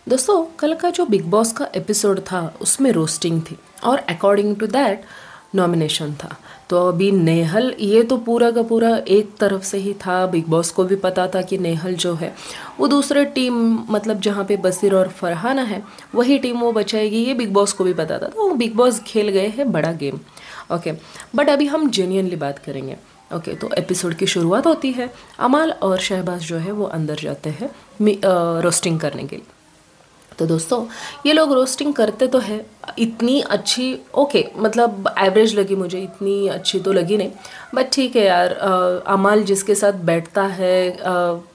दोस्तों कल का जो बिग बॉस का एपिसोड था उसमें रोस्टिंग थी और अकॉर्डिंग टू दैट नॉमिनेशन था। तो अभी नेहल ये तो पूरा का पूरा एक तरफ से ही था। बिग बॉस को भी पता था कि नेहल जो है वो दूसरे टीम मतलब जहाँ पे बसीर और फरहाना है वही टीम वो बचाएगी, ये बिग बॉस को भी पता था। तो बिग बॉस खेल गए हैं बड़ा गेम। ओके, बट अभी हम जेन्युइनली बात करेंगे। ओके, तो एपिसोड की शुरुआत होती है। अमाल और शहबाज जो है वो अंदर जाते हैं रोस्टिंग करने के लिए। तो दोस्तों ये लोग रोस्टिंग करते तो है इतनी अच्छी, ओके मतलब एवरेज लगी मुझे, इतनी अच्छी तो लगी नहीं। बट ठीक है यार, अमाल जिसके साथ बैठता है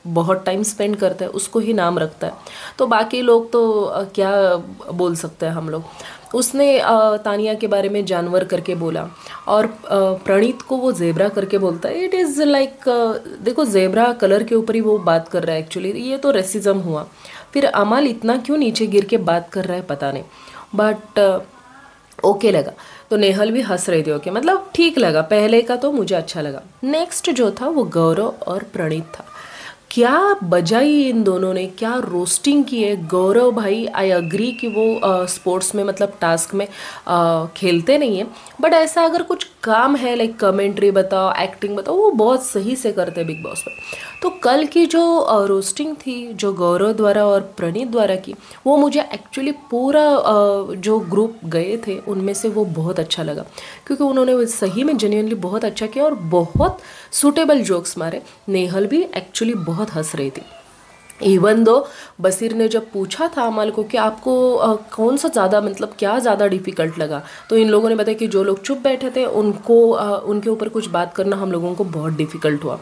बहुत टाइम स्पेंड करता है उसको ही नाम रखता है। तो बाकी लोग तो क्या बोल सकते हैं हम लोग। उसने तानिया के बारे में जानवर करके बोला और प्रणीत को वो जेब्रा करके बोलता है। इट इज़ लाइक देखो जेब्रा कलर के ऊपर ही वो बात कर रहा है, एक्चुअली ये तो रेसिज्म हुआ। फिर अमाल इतना क्यों नीचे गिर के बात कर रहा है पता नहीं, बट ओके लगा। तो नेहल भी हंस रही थी, ओके मतलब ठीक लगा। पहले का तो मुझे अच्छा लगा। नेक्स्ट जो था वो गौरव और प्रणीत था। क्या बजाई इन दोनों ने, क्या रोस्टिंग की है। गौरव भाई आई अग्री कि वो स्पोर्ट्स में मतलब टास्क में खेलते नहीं है, बट ऐसा अगर कुछ काम है लाइक कमेंट्री बताओ, एक्टिंग बताओ, वो बहुत सही से करते हैं बिग बॉस में। तो कल की जो रोस्टिंग थी जो गौरव द्वारा और प्रणीत द्वारा की, वो मुझे एक्चुअली पूरा जो ग्रुप गए थे उनमें से वो बहुत अच्छा लगा, क्योंकि उन्होंने वो सही में जेन्युइनली बहुत अच्छा किया और बहुत सूटेबल जोक्स मारे। नेहल भी एक्चुअली बहुत हंस रही थी। इवन दो बसीर ने जब पूछा था अमल को कि आपको कौन सा ज़्यादा मतलब क्या ज़्यादा डिफ़िकल्ट लगा, तो इन लोगों ने बताया कि जो लोग चुप बैठे थे उनको उनके ऊपर कुछ बात करना हम लोगों को बहुत डिफ़िकल्ट हुआ।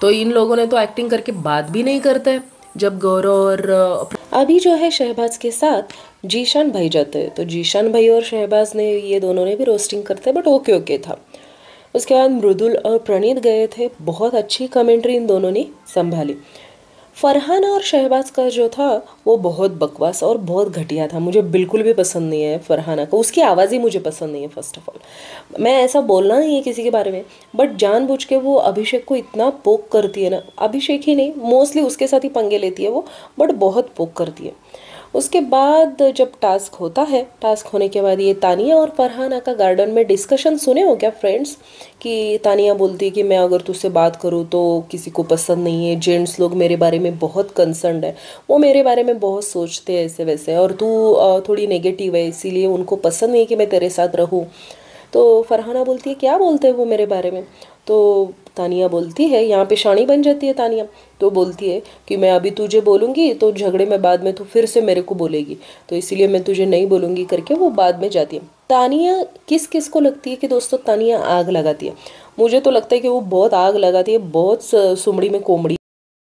तो इन लोगों ने तो एक्टिंग करके बात भी नहीं करते। जब गौरव और अभी जो है शहबाज के साथ जीशान भाई जाते हैं, तो जीशान भाई और शहबाज ने ये दोनों ने भी रोस्टिंग करते बट ओके ओके था। उसके बाद मृदुल और प्रणीत गए थे, बहुत अच्छी कमेंट्री इन दोनों ने संभाली। फरहाना और शहबाज का जो था वो बहुत बकवास और बहुत घटिया था। मुझे बिल्कुल भी पसंद नहीं है फरहाना को, उसकी आवाज़ ही मुझे पसंद नहीं है। फर्स्ट ऑफ ऑल मैं ऐसा बोलना नहीं है किसी के बारे में, बट जानबूझ के वो अभिषेक को इतना पोक करती है ना, अभिषेक ही नहीं मोस्टली उसके साथ ही पंगे लेती है वो, बट बहुत पोक करती है। उसके बाद जब टास्क होता है, टास्क होने के बाद ये तानिया और फरहाना का गार्डन में डिस्कशन सुने हो क्या फ्रेंड्स? कि तानिया बोलती है कि मैं अगर तुझसे बात करूँ तो किसी को पसंद नहीं है, जेंट्स लोग मेरे बारे में बहुत कंसर्न है, वो मेरे बारे में बहुत सोचते हैं ऐसे वैसे, और तू थोड़ी नेगेटिव है इसीलिए उनको पसंद नहीं है कि मैं तेरे साथ रहूँ। तो फरहाना बोलती है क्या बोलते हैं वो मेरे बारे में? तो तानिया बोलती है, यहाँ पे शानी बन जाती है तानिया, तो बोलती है कि मैं अभी तुझे बोलूँगी तो झगड़े में बाद में तू फिर से मेरे को बोलेगी, तो इसीलिए मैं तुझे नहीं बोलूँगी करके वो बाद में जाती है। तानिया किस किस को लगती है कि दोस्तों तानिया आग लगाती है? मुझे तो लगता है कि वो बहुत आग लगाती है, बहुत सुमड़ी में कोमड़ी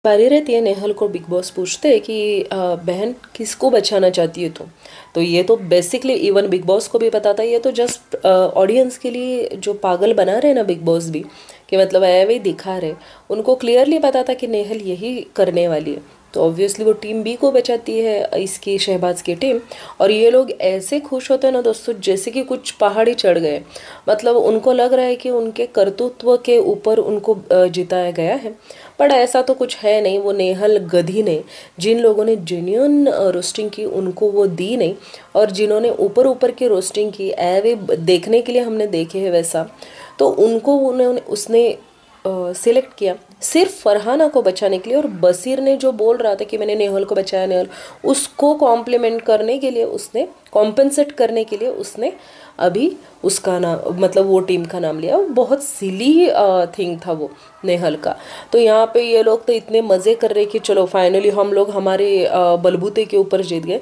पारी रहती है। नेहल को बिग बॉस पूछते हैं कि बहन किसको बचाना चाहती है तुम? तो ये तो बेसिकली इवन बिग बॉस को भी पता था, ये तो जस्ट ऑडियंस के लिए जो पागल बना रहे ना बिग बॉस भी, कि मतलब ऐवे ही दिखा रहे, उनको क्लियरली पता था कि नेहल यही करने वाली है। तो ऑब्वियसली वो टीम बी को बचाती है, इसकी शहबाज की टीम। और ये लोग ऐसे खुश होते हैं ना दोस्तों जैसे कि कुछ पहाड़ी चढ़ गए, मतलब उनको लग रहा है कि उनके कर्तृत्व के ऊपर उनको जिताया गया है। पर ऐसा तो कुछ है नहीं। वो नेहल गधी ने, जिन लोगों ने जेन्युइन रोस्टिंग की उनको वो दी नहीं, और जिन्होंने ऊपर ऊपर की रोस्टिंग की एवे देखने के लिए हमने देखे हैं वैसा, तो उनको उन्होंने उसने सिलेक्ट किया सिर्फ फरहाना को बचाने के लिए। और बसीर ने जो बोल रहा था कि मैंने नेहल को बचाया, नेहल उसको कॉम्प्लीमेंट करने के लिए, उसने कॉम्पेंसेट करने के लिए उसने अभी उसका नाम मतलब वो टीम का नाम लिया। बहुत सिली थिंग था वो नेहल का। तो यहाँ पे ये लोग तो इतने मज़े कर रहे कि चलो फाइनली हम लोग हमारे बलबूते के ऊपर जीत गए।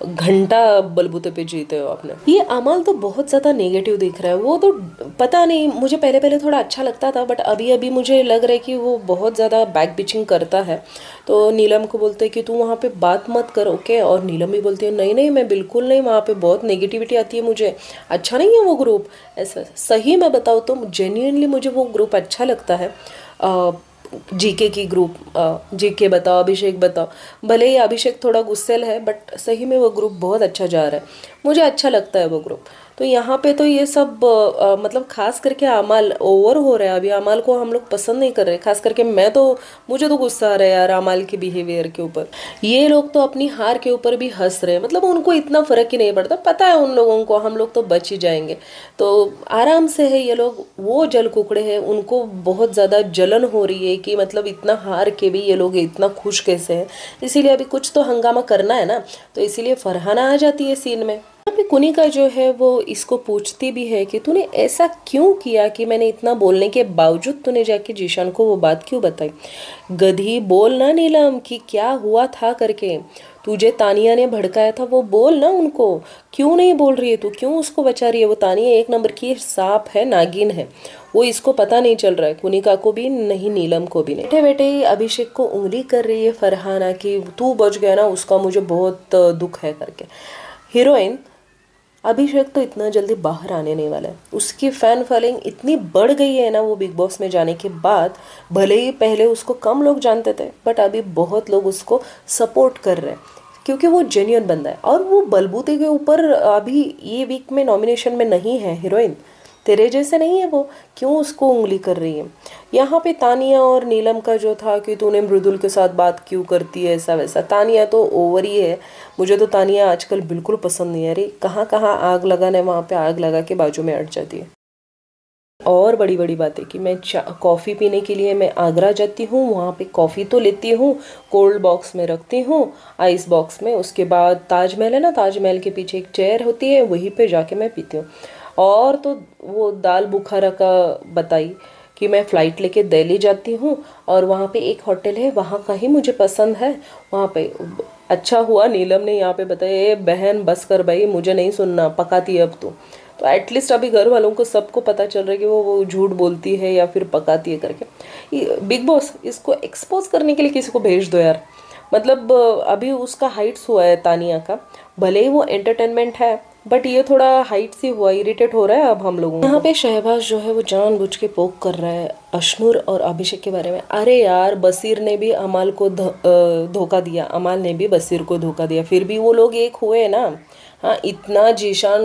घंटा बलबूते पे जीते हो आपने। ये अमल तो बहुत ज़्यादा नेगेटिव दिख रहा है। वो तो पता नहीं, मुझे पहले पहले थोड़ा अच्छा लगता था, बट अभी अभी मुझे लग रहा है कि वो बहुत ज़्यादा बैक बिचिंग करता है। तो नीलम को बोलते हैं कि तू वहाँ पे बात मत कर, ओके? और नीलम भी बोलती है नहीं नहीं मैं बिल्कुल नहीं, वहाँ पे बहुत नेगेटिविटी आती है, मुझे अच्छा नहीं है वो ग्रुप। ऐसा सही मैं बताऊँ तो जेन्युइनली मुझे वो ग्रुप अच्छा लगता है। जीके की ग्रुप, जीके बताओ, अभिषेक बताओ, भले ही अभिषेक थोड़ा गुस्सेल है बट सही में वो ग्रुप बहुत अच्छा जा रहा है। मुझे अच्छा लगता है वो ग्रुप। तो यहाँ पे तो ये सब मतलब खास करके अमाल ओवर हो रहा है अभी। अमाल को हम लोग पसंद नहीं कर रहे, खास करके मैं तो, मुझे तो गुस्सा आ रहा है यार अमाल के बिहेवियर के ऊपर। ये लोग तो अपनी हार के ऊपर भी हंस रहे हैं, मतलब उनको इतना फर्क ही नहीं पड़ता, पता है उन लोगों को हम लोग तो बच ही जाएंगे, तो आराम से है ये लोग। वो जल कुकड़े हैं, उनको बहुत ज़्यादा जलन हो रही है कि मतलब इतना हार के भी ये लोग इतना खुश कैसे हैं। इसीलिए अभी कुछ तो हंगामा करना है ना, तो इसीलिए फरहाना आ जाती है सीन में। यहाँ पे कुनिका जो है वो इसको पूछती भी है कि तूने ऐसा क्यों किया कि मैंने इतना बोलने के बावजूद तूने जाके जीशान को वो बात क्यों बताई। गधी बोल ना नीलम कि क्या हुआ था करके, तुझे तानिया ने भड़काया था वो बोल ना उनको। क्यों नहीं बोल रही है तू, क्यों उसको बचा रही है। वो तानिया एक नंबर की सांप है, नागिन है, वो इसको पता नहीं चल रहा है, कुनिका को भी नहीं नीलम को भी नहीं। बैठे बैठे ही अभिषेक को उंगली कर रही है फरहाना कि तू बच गया ना, उसका मुझे बहुत दुख है करके। हीरोइन अभिषेक तो इतना जल्दी बाहर आने नहीं वाला है, उसकी फैन फॉलोइंग इतनी बढ़ गई है ना वो बिग बॉस में जाने के बाद। भले ही पहले उसको कम लोग जानते थे, बट अभी बहुत लोग उसको सपोर्ट कर रहे हैं क्योंकि वो जेन्युइन बंदा है। और वो बलबूते के ऊपर अभी ये वीक में नॉमिनेशन में नहीं है। हीरोइन तेरे जैसे नहीं है वो, क्यों उसको उंगली कर रही है। यहाँ पे तानिया और नीलम का जो था कि तूने मृदुल के साथ बात क्यों करती है ऐसा वैसा, तानिया तो ओवर ही है। मुझे तो तानिया आजकल बिल्कुल पसंद नहीं है। अरे कहाँ कहाँ आग लगाने, वहाँ पे आग लगा के बाजू में अट जाती है। और बड़ी बड़ी बात है कि मैं कॉफ़ी पीने के लिए मैं आगरा जाती हूँ, वहाँ पे कॉफ़ी तो लेती हूँ, कोल्ड बॉक्स में रखती हूँ, आइस बॉक्स में, उसके बाद ताजमहल है ना, ताजमहल के पीछे एक चेयर होती है, वहीं पे जाके मैं पीती हूँ। और तो वो दाल बुखारा का बताई कि मैं फ़्लाइट लेके दिल्ली जाती हूँ और वहाँ पे एक होटल है, वहाँ का ही मुझे पसंद है, वहाँ पे। अच्छा हुआ नीलम ने यहाँ पे बताया, ए बहन बस कर भाई, मुझे नहीं सुनना, पकाती है अब तो एटलीस्ट अभी घर वालों को सबको पता चल रहा है कि वो झूठ बोलती है या फिर पकाती है करके। बिग बॉस इसको एक्सपोज करने के लिए किसी को भेज दो यार। मतलब अभी उसका हाइट्स हुआ है तानिया का, भले ही वो एंटरटेनमेंट है, बट ये थोड़ा हाइट से हुआ, इरिटेट हो रहा है अब हम लोगों को। यहाँ पे शहबाज जो है वो जानबूझ के पोक कर रहा है अशनूर और अभिषेक के बारे में। अरे यार बसीर ने भी अमाल को धोखा दिया, अमाल ने भी बसीर को धोखा दिया, फिर भी वो लोग एक हुए ना। हाँ इतना जीशान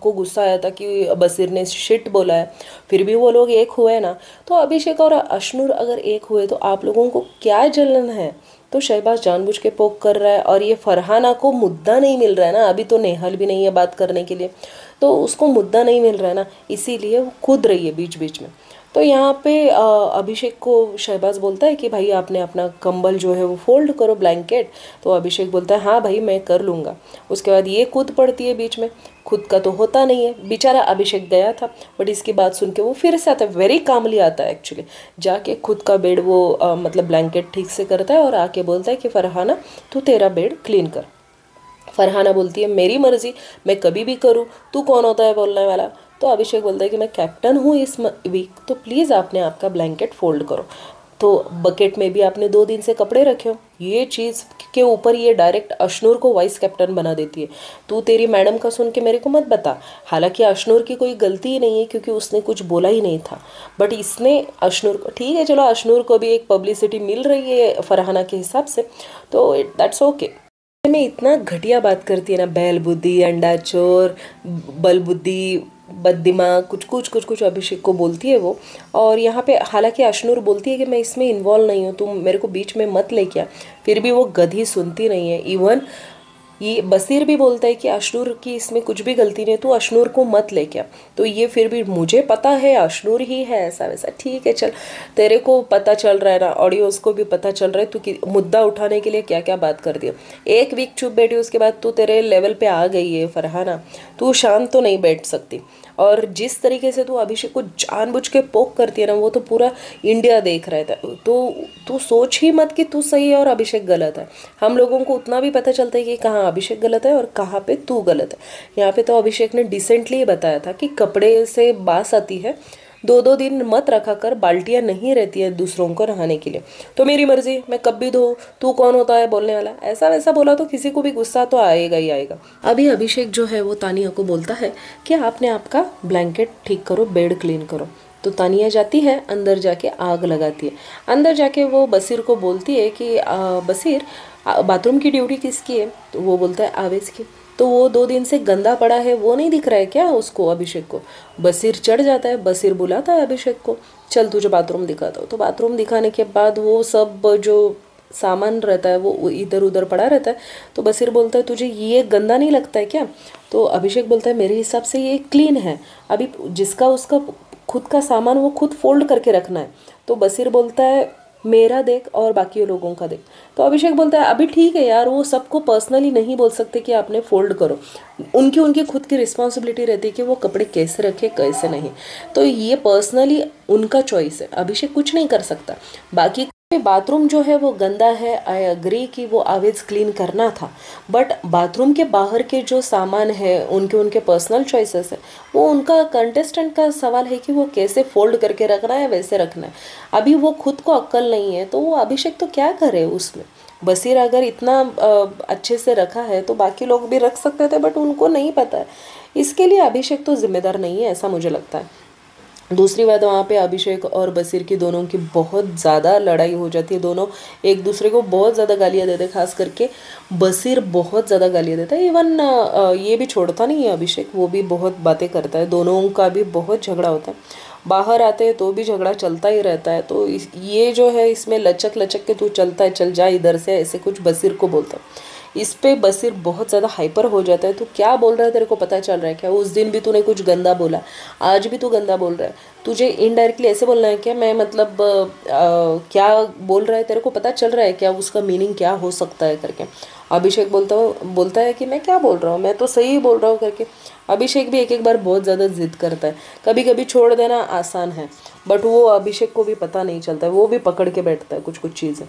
को गुस्सा आया था कि बसीर ने शिट बोला है, फिर भी वो लोग एक हुए ना। तो अभिषेक और अशनूर अगर एक हुए तो आप लोगों को क्या जलन है। तो शहबाज जानबूझ के पोक कर रहा है और ये फरहाना को मुद्दा नहीं मिल रहा है ना, अभी तो नेहल भी नहीं है बात करने के लिए, तो उसको मुद्दा नहीं मिल रहा है ना, इसीलिए वो कूद रही है बीच बीच में। तो यहाँ पे अभिषेक को शहबाज बोलता है कि भाई आपने अपना कंबल जो है वो फोल्ड करो, ब्लैंकेट। तो अभिषेक बोलता है हाँ भाई मैं कर लूँगा। उसके बाद ये कूद पड़ती है बीच में, खुद का तो होता नहीं है। बेचारा अभिषेक गया था, बट इसकी बात सुन के वो फिर से आता है, वेरी कामली आता है एक्चुअली, जाके खुद का बेड वो मतलब ब्लैंकेट ठीक से करता है और आके बोलता है कि फरहाना तू तेरा बेड क्लीन कर। फरहाना बोलती है मेरी मर्जी, मैं कभी भी करूँ, तू कौन होता है बोलने वाला। तो अभिषेक बोलता है कि मैं कैप्टन हूँ इस वीक, तो प्लीज़ आपने आपका ब्लैंकेट फोल्ड करो। तो बकेट में भी आपने 2 दिन से कपड़े रखे हो, ये चीज़ के ऊपर ये डायरेक्ट अशनूर को वाइस कैप्टन बना देती है। तू तेरी मैडम का सुन के मेरे को मत बता। हालांकि अशनूर की कोई गलती ही नहीं है क्योंकि उसने कुछ बोला ही नहीं था, बट इसने अशनूर को, ठीक है चलो अशनूर को भी एक पब्लिसिटी मिल रही है फरहाना के हिसाब से, तो दैट्स ओके। में इतना घटिया बात करती है ना, बैल बुद्धि, अंडा चोर, बल बुद्धि, बददिमाग, कुछ कुछ कुछ कुछ अभिषेक को बोलती है वो। और यहाँ पे हालांकि अशनूर बोलती है कि मैं इसमें इन्वॉल्व नहीं हूँ, तुम मेरे को बीच में मत लेके आ, फिर भी वो गधी सुनती नहीं है। इवन ये बसीर भी बोलता है कि अशनूर की इसमें कुछ भी गलती नहीं है, तू अशनूर को मत लेके आ। तो ये फिर भी मुझे पता है अशनूर ही है ऐसा वैसा, ठीक है चल, तेरे को पता चल रहा है ना, ऑडियंस को भी पता चल रहा है तू मुद्दा उठाने के लिए क्या क्या बात कर दिया। एक वीक चुप बैठी, उसके बाद तू तेरे लेवल पे आ गई है फरहाना, तू शांत तो नहीं बैठ सकती। और जिस तरीके से तू अभिषेक को जानबूझ के पोक करती है ना, वो तो पूरा इंडिया देख रहा था। तो तू सोच ही मत कि तू सही है और अभिषेक गलत है। हम लोगों को उतना भी पता चलता है कि कहाँ अभिषेक गलत है और कहाँ पे तू गलत है। यहाँ पे तो अभिषेक ने डिसेंटली बताया था कि कपड़े से बास आती है, 2-2 दिन मत रखा कर, बाल्टियाँ नहीं रहती है दूसरों को नहाने के लिए, तो मेरी मर्जी, मैं कब भी धो, तू कौन होता है बोलने वाला। ऐसा वैसा बोला तो किसी को भी गुस्सा तो आएगा ही आएगा। अभी अभिषेक जो है वो तानिया को बोलता है कि आपने आपका ब्लैंकेट ठीक करो, बेड क्लीन करो। तो तानिया जाती है अंदर, जाके आग लगाती है। अंदर जाके वो बसीर को बोलती है कि बसीर बाथरूम की ड्यूटी किसकी है। तो वो बोलता है आवेज की। तो वो 2 दिन से गंदा पड़ा है वो नहीं दिख रहा है क्या उसको, अभिषेक को। बसीर चढ़ जाता है, बसीर बुलाता है अभिषेक को, चल तुझे बाथरूम दिखाता हूँ। तो बाथरूम दिखाने के बाद वो सब जो सामान रहता है वो इधर उधर पड़ा रहता है। तो बसीर बोलता है तुझे ये गंदा नहीं लगता है क्या। तो अभिषेक बोलता है मेरे हिसाब से ये क्लीन है, अभी जिसका उसका खुद का सामान वो खुद फोल्ड करके रखना है। तो बसीर बोलता है मेरा देख और बाकी लोगों का देख। तो अभिषेक बोलता है अभी ठीक है यार, वो सबको पर्सनली नहीं बोल सकते कि आपने फोल्ड करो, उनकी उनकी खुद की रिस्पॉन्सिबिलिटी रहती है कि वो कपड़े कैसे रखे कैसे नहीं। तो ये पर्सनली उनका चॉइस है, अभिषेक कुछ नहीं कर सकता। बाकी बाथरूम जो है वो गंदा है, आई अग्री कि वो आवेज क्लीन करना था, बट बाथरूम के बाहर के जो सामान है उनके उनके पर्सनल चॉइसेस है, वो उनका कंटेस्टेंट का सवाल है कि वो कैसे फोल्ड करके रखना है वैसे रखना है। अभी वो खुद को अक्ल नहीं है तो वो अभिषेक तो क्या करे उसमें। बसीर अगर इतना अच्छे से रखा है तो बाकी लोग भी रख सकते थे, बट उनको नहीं पता है, इसके लिए अभिषेक तो जिम्मेदार नहीं है, ऐसा मुझे लगता है। दूसरी बात, वहाँ पे अभिषेक और बसीर की दोनों की बहुत ज़्यादा लड़ाई हो जाती है, दोनों एक दूसरे को बहुत ज़्यादा गालियाँ देते हैं, खास करके बसीर बहुत ज़्यादा गालियाँ देता है। इवन ये भी छोड़ता नहीं है अभिषेक, वो भी बहुत बातें करता है, दोनों का भी बहुत झगड़ा होता है, बाहर आते हैं तो भी झगड़ा चलता ही रहता है। तो ये जो है इसमें लचक लचक के तू चलता है, चल जा इधर से, ऐसे कुछ बसीर को बोलता है। इस पे बसीर बहुत ज़्यादा हाइपर हो जाता है, तू क्या बोल रहा है, तेरे को पता चल रहा है क्या, उस दिन भी तूने कुछ गंदा बोला, आज भी तू गंदा बोल रहा है, तुझे इनडायरेक्टली ऐसे बोलना है क्या, मैं मतलब क्या बोल रहा है तेरे को पता चल रहा है क्या, उसका मीनिंग क्या हो सकता है करके। अभिषेक बोलता है कि मैं क्या बोल रहा हूँ, मैं तो सही बोल रहा हूँ करके। अभिषेक भी एक एक बार बहुत ज़्यादा जिद करता है, कभी कभी छोड़ देना आसान है, बट वो अभिषेक को भी पता नहीं चलता है, वो भी पकड़ के बैठता है कुछ कुछ चीज़ें।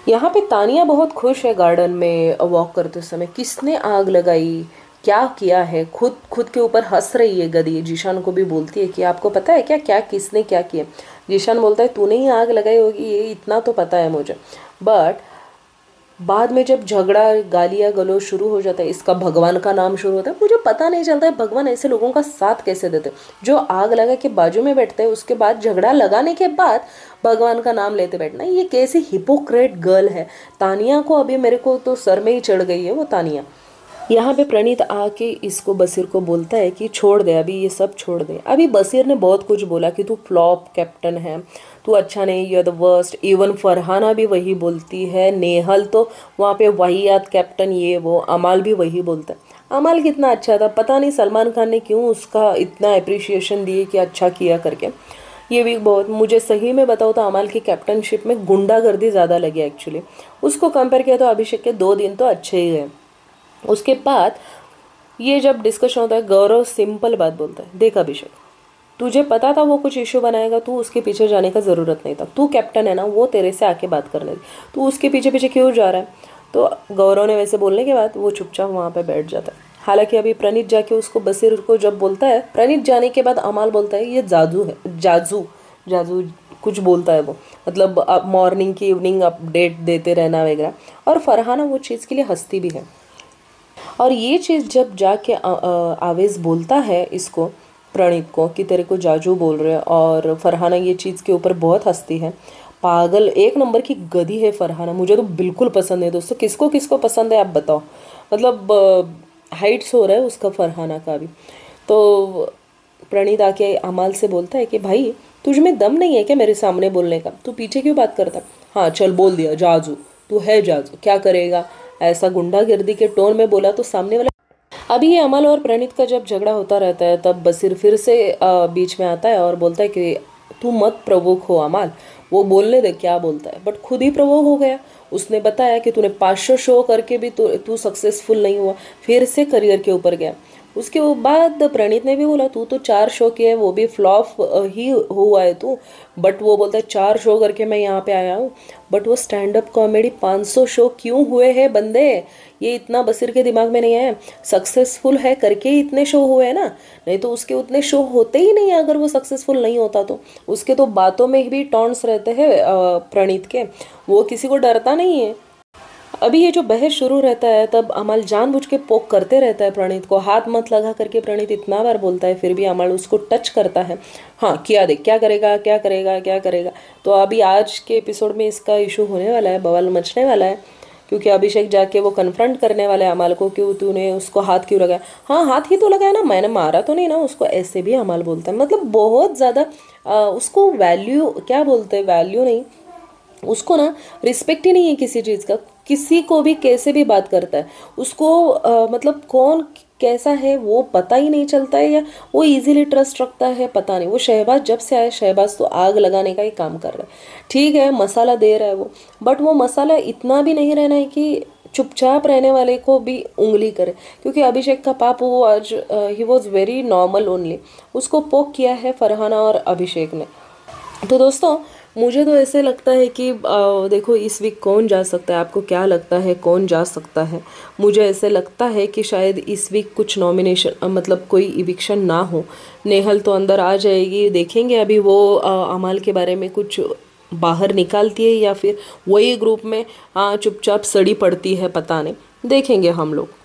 यहाँ पे तानिया बहुत खुश है गार्डन में वॉक करते समय, किसने आग लगाई, क्या किया है, खुद खुद के ऊपर हंस रही है गधी। जीशान को भी बोलती है कि आपको पता है क्या क्या किसने क्या किया। जीशान बोलता है तूने ही आग लगाई होगी, ये इतना तो पता है मुझे। बट बाद में जब झगड़ा गालियाँ गलौज शुरू हो जाता है, इसका भगवान का नाम शुरू होता है, मुझे पता नहीं चलता है भगवान ऐसे लोगों का साथ कैसे देते, जो आग लगा के बाजू में बैठते हैं उसके बाद झगड़ा लगाने के बाद भगवान का नाम लेते बैठना, ये कैसी हिपोक्रेट गर्ल है। तानिया को अभी मेरे को तो सर में ही चढ़ गई है वो तानिया। यहाँ पे प्रणीत आके इसको बसीर को बोलता है कि छोड़ दे अभी, ये सब छोड़ दे। अभी बसीर ने बहुत कुछ बोला कि तू फ्लॉप कैप्टन है, तू अच्छा नहीं, you are the worst. Even Farhana भी वही बोलती है, नेहल तो वहाँ पे वाहियात कैप्टन, ये वो। अमाल भी वही बोलता है। अमाल कितना अच्छा था, पता नहीं सलमान खान ने क्यों उसका इतना अप्रिशिएशन दिए कि अच्छा किया करके। ये भी बहुत, मुझे सही में बताओ तो अमाल की कैप्टनशिप में गुंडागर्दी ज़्यादा लगी एक्चुअली। उसको कंपेयर किया तो अभिषेक के 2 दिन तो अच्छे ही गए। उसके बाद ये जब डिस्कशन होता है, गौरव सिंपल बात बोलता है, देख अभिषेक तुझे पता था वो कुछ इशू बनाएगा, तू उसके पीछे जाने का ज़रूरत नहीं था, तू कैप्टन है ना, वो तेरे से आके बात करने दी, तू उसके पीछे पीछे क्यों जा रहा है। तो गौरव ने वैसे बोलने के बाद वो चुपचाप वहाँ पे बैठ जाता है। हालांकि अभी प्रणीत जाके उसको बसीर को जब बोलता है, प्रणीत जाने के बाद अमाल बोलता है ये जादू है, जाजू जाजू कुछ बोलता है वो, मतलब मॉर्निंग की इवनिंग अपडेट देते रहना वगैरह। और फरहाना वो चीज़ के लिए हंसती भी है। और ये चीज़ जब जाके आवेश बोलता है इसको, प्रणीत को, कि तेरे को जाजू बोल रहे हैं, और फरहाना ये चीज़ के ऊपर बहुत हंसती है। पागल, एक नंबर की गधी है फरहाना, मुझे तो बिल्कुल पसंद है दोस्तों। किसको किसको पसंद है आप बताओ, मतलब हाइट्स हो रहा है उसका फरहाना का भी। तो प्रणीत आके अमाल से बोलता है कि भाई तुझ में दम नहीं है क्या मेरे सामने बोलने का, तू पीछे क्यों बात करता। हाँ चल बोल दिया, जाजू तू है, जाजू क्या करेगा, ऐसा गुंडागर्दी के टोन में बोला तो सामने वाला। अभी ये अमल और प्रणीत का जब झगड़ा होता रहता है तब बसीर फिर से बीच में आता है और बोलता है कि तू मत प्रवोक हो अमल, वो बोलने दे क्या बोलता है। बट खुद ही प्रवोक हो गया, उसने बताया कि तूने 500 शो करके भी तू सक्सेसफुल नहीं हुआ, फिर से करियर के ऊपर गया। उसके बाद प्रणीत ने भी बोला तू तो 4 शो किए, वो भी फ्लॉप ही हुआ है तू। बट वो बोलता है 4 शो करके मैं यहाँ पे आया हूँ। बट वो स्टैंड अप कॉमेडी 500 शो क्यों हुए हैं बंदे, ये इतना बसीर के दिमाग में नहीं है। सक्सेसफुल है करके ही इतने शो हुए हैं ना, नहीं तो उसके उतने शो होते ही नहीं अगर वो सक्सेसफुल नहीं होता तो। उसके तो बातों में भी टॉन्ट्स रहते हैं प्रणीत के, वो किसी को डरता नहीं है। अभी ये जो बहस शुरू रहता है तब अमल जानबूझ के पोक करते रहता है प्रणीत को, हाथ मत लगा करके प्रणीत इतना बार बोलता है, फिर भी अमल उसको टच करता है। हाँ किया देख क्या करेगा क्या करेगा क्या करेगा। तो अभी आज के एपिसोड में इसका इशू होने वाला है, बवाल मचने वाला है क्योंकि अभिषेक जाके वो कन्फ्रंट करने वाले अमाल को, क्यों तूने उसको हाथ क्यों लगाया, हाँ हाथ ही तो लगाया ना, मैंने मारा तो नहीं ना उसको, ऐसे भी अमाल बोलता है। मतलब बहुत ज़्यादा उसको वैल्यू, क्या बोलते हैं, वैल्यू नहीं, उसको ना रिस्पेक्ट ही नहीं है किसी चीज़ का, किसी को भी कैसे भी बात करता है उसको, मतलब कौन कैसा है वो पता ही नहीं चलता है, या वो इजीली ट्रस्ट रखता है पता नहीं। वो शहबाज जब से आया, शहबाज तो आग लगाने का ही काम कर रहा है। ठीक है मसाला दे रहा है वो, बट वो मसाला इतना भी नहीं रहना है कि चुपचाप रहने वाले को भी उंगली करे, क्योंकि अभिषेक का पाप वो आज he was very normal only, उसको पोक किया है फरहाना और अभिषेक ने। तो दोस्तों मुझे तो ऐसे लगता है कि देखो इस वीक कौन जा सकता है, आपको क्या लगता है कौन जा सकता है? मुझे ऐसे लगता है कि शायद इस वीक कुछ नॉमिनेशन मतलब कोई इविक्शन ना हो, नेहल तो अंदर आ जाएगी, देखेंगे अभी वो अमाल के बारे में कुछ बाहर निकालती है या फिर वही ग्रुप में चुपचाप सड़ी पड़ती है, पता नहीं, देखेंगे हम लोग।